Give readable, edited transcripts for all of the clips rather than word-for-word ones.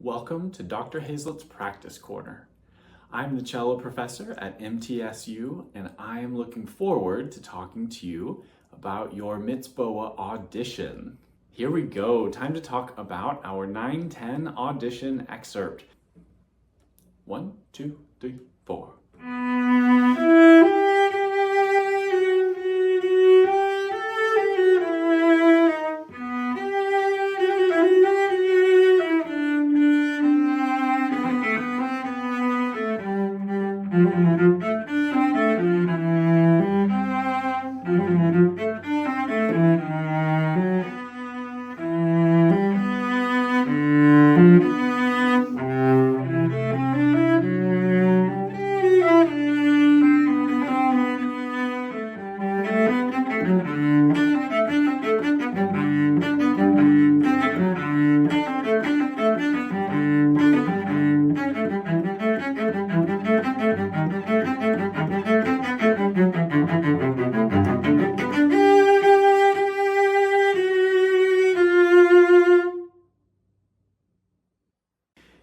Welcome to Dr. Hayslett's Practice Corner. I'm the cello professor at MTSU, and I am looking forward to talking to you about your MTSBOA audition. Here we go, time to talk about our 9-10 audition excerpt. 1, 2, 3, 4.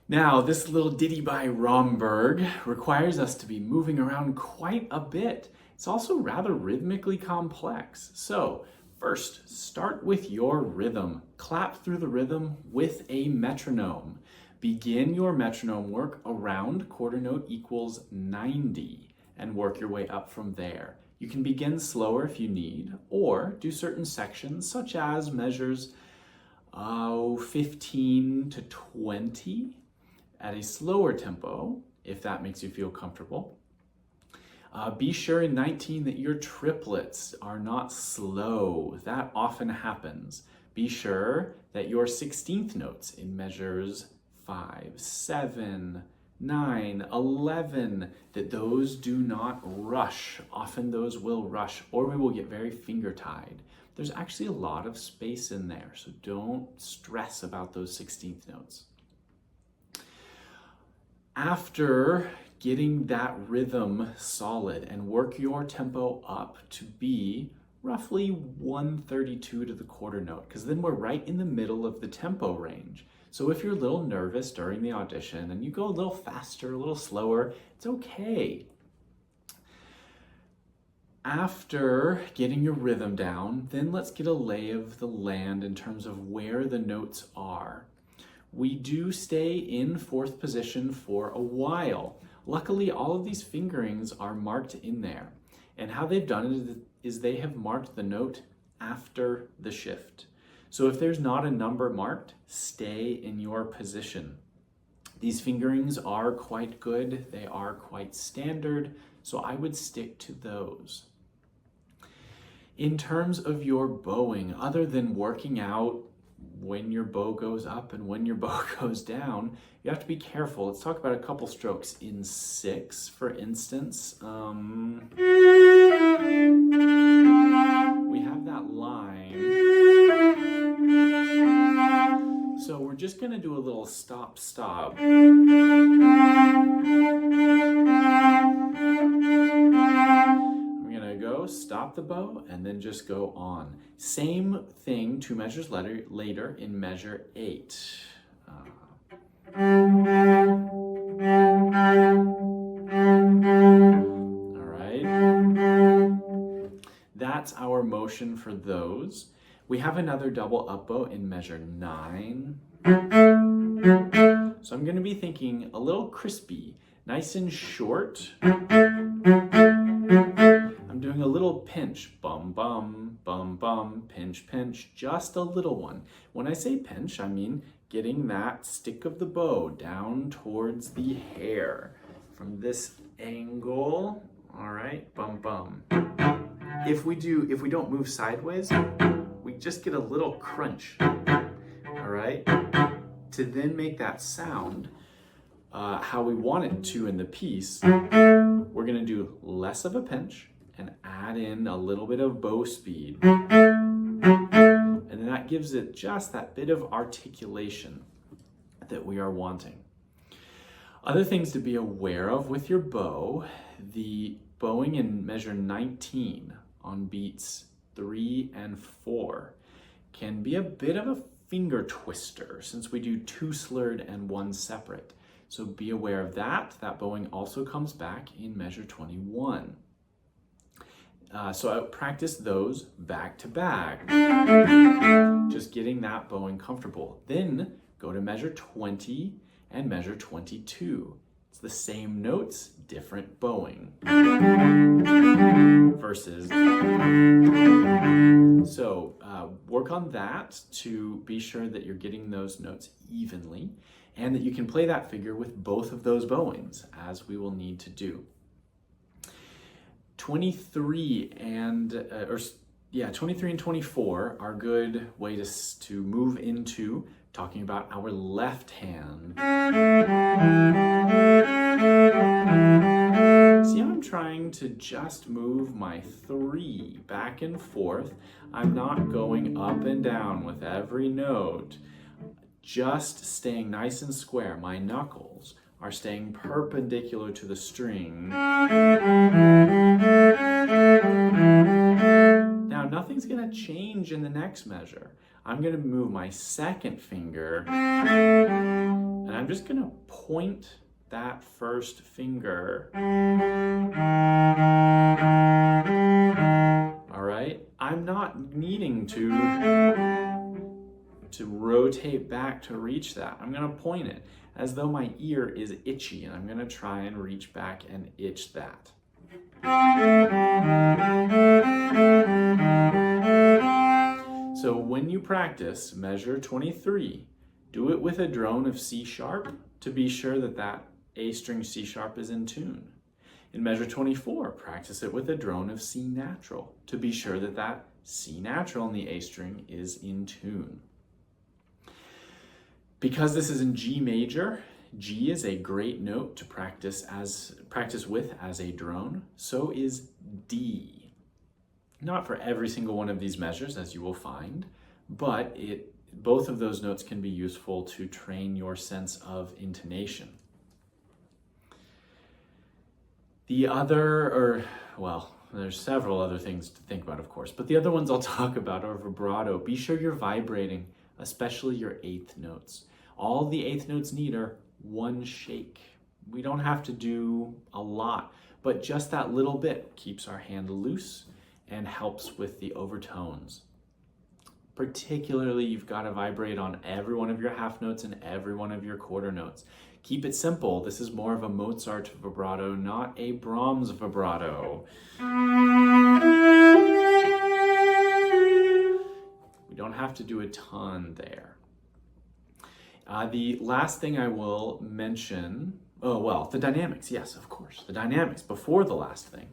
Now, this little ditty by Romberg requires us to be moving around quite a bit. It's also rather rhythmically complex. So, first, start with your rhythm. Clap through the rhythm with a metronome. Begin your metronome work around quarter note equals 90 and work your way up from there. You can begin slower if you need, or do certain sections such as measures 15 to 20 at a slower tempo, if that makes you feel comfortable. Be sure in 19 that your triplets are not slow. That often happens. Be sure that your 16th notes in measures 5, 7, 9, 11, that those do not rush. Often those will rush, or we will get very finger-tied. There's actually a lot of space in there, so don't stress about those 16th notes. After getting that rhythm solid and work your tempo up to be roughly 132 to the quarter note, because then we're right in the middle of the tempo range. So if you're a little nervous during the audition and you go a little faster, a little slower, it's okay. After getting your rhythm down, then let's get a lay of the land in terms of where the notes are. We do stay in fourth position for a while. Luckily, all of these fingerings are marked in there. And how they've done it is they have marked the note after the shift. So if there's not a number marked, stay in your position. These fingerings are quite good. They are quite standard. So I would stick to those. In terms of your bowing, other than working out when your bow goes up and when your bow goes down, you have to be careful. Let's talk about a couple strokes in 6, for instance. We have that line. So we're just going to do a little stop. Stop the bow and then just go on. Same thing 2 measures later in measure 8. All right. That's our motion for those. We have another double up bow in measure 9. So I'm going to be thinking a little crispy, nice and short. I'm doing a little pinch, bum, bum, bum, bum, pinch, pinch, just a little one. When I say pinch, I mean getting that stick of the bow down towards the hair from this angle. All right, bum, bum. If we don't move sideways, we just get a little crunch, all right? To then make that sound how we want it to in the piece, we're gonna do less of a pinch and add in a little bit of bow speed. And then that gives it just that bit of articulation that we are wanting. Other things to be aware of with your bow, the bowing in measure 19 on beats 3 and 4 can be a bit of a finger twister, since we do 2 slurred and 1 separate. So be aware of that. That bowing also comes back in measure 21. So I practice those back to back, just getting that bowing comfortable. Then go to measure 20 and measure 22. It's the same notes, different bowing. Versus. So work on that to be sure that you're getting those notes evenly and that you can play that figure with both of those bowings, as we will need to do. 23 and 24 are good ways to move into talking about our left hand. See how I'm trying to just move my 3 back and forth. I'm not going up and down with every note, just staying nice and square. My knuckles are staying perpendicular to the string. Now, nothing's going to change in the next measure. I'm going to move my second finger, and I'm just going to point that first finger. All right? I'm not needing to rotate back to reach that. I'm going to point it as though my ear is itchy, and I'm going to try and reach back and itch that. So when you practice measure 23, do it with a drone of C sharp to be sure that that A string C sharp is in tune. In measure 24, practice it with a drone of C natural to be sure that that C natural in the A string is in tune. Because this is in G major, G is a great note to practice with as a drone. So is D. Not for every single one of these measures, as you will find, but both of those notes can be useful to train your sense of intonation. There's several other things to think about, of course, but the other ones I'll talk about are vibrato. Be sure you're vibrating, especially your 8th notes. All the 8th notes need are 1 shake. We don't have to do a lot, but just that little bit keeps our hand loose and helps with the overtones. Particularly, you've got to vibrate on every one of your half notes and every one of your quarter notes. Keep it simple. This is more of a Mozart vibrato, not a Brahms vibrato. We don't have to do a ton there. The last thing I will mention, the dynamics. Yes, of course, the dynamics before the last thing.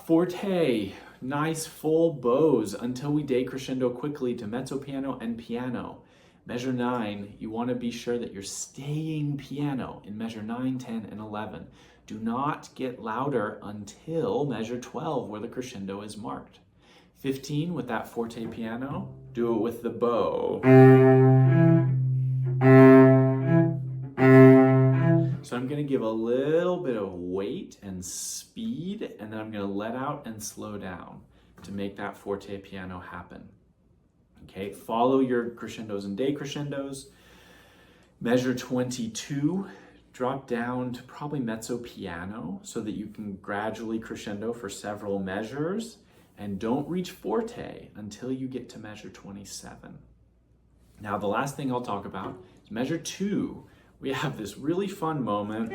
Forte, nice full bows until we decrescendo quickly to mezzo piano and piano. Measure 9, you want to be sure that you're staying piano in measure 9, 10, and 11. Do not get louder until measure 12, where the crescendo is marked. 15, with that forte piano, do it with the bow. So I'm going to give a little bit of weight and speed, and then I'm going to let out and slow down to make that forte piano happen. Okay, follow your crescendos and decrescendos. Measure 22, drop down to probably mezzo piano so that you can gradually crescendo for several measures, and don't reach forte until you get to measure 27. Now, the last thing I'll talk about is measure 2. We have this really fun moment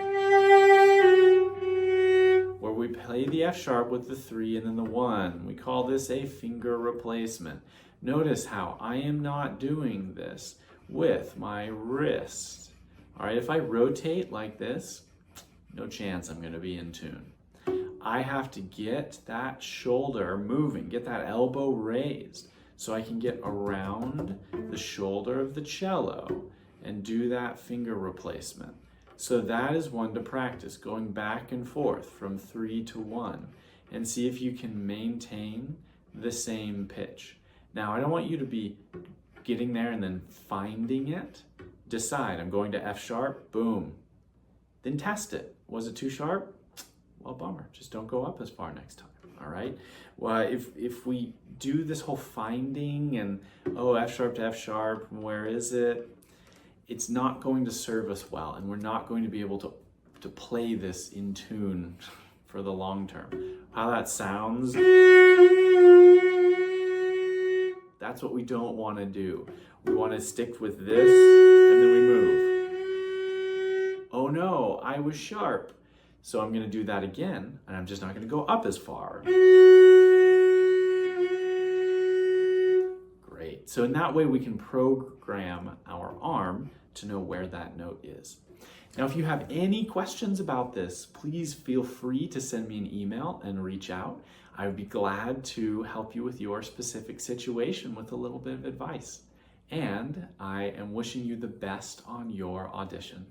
where we play the F sharp with the 3 and then the 1. We call this a finger replacement. Notice how I am not doing this with my wrist. All right, if I rotate like this, no chance I'm going to be in tune. I have to get that shoulder moving, get that elbow raised so I can get around the shoulder of the cello and do that finger replacement. So that is one to practice, going back and forth from 3 to 1, and see if you can maintain the same pitch. Now, I don't want you to be getting there and then finding it. Decide, I'm going to F sharp, boom. Then test it. Was it too sharp? well, bummer. Just don't go up as far next time. All right. Well, if we do this whole finding and, oh, F sharp to F sharp, where is it? It's not going to serve us well, and we're not going to be able to play this in tune for the long term. How that sounds, that's what we don't want to do. We want to stick with this, and then we move. Oh no, I was sharp. So I'm going to do that again, and I'm just not going to go up as far. Great. So in that way, we can program our arm to know where that note is. Now, if you have any questions about this, please feel free to send me an email and reach out. I would be glad to help you with your specific situation with a little bit of advice. And I am wishing you the best on your audition.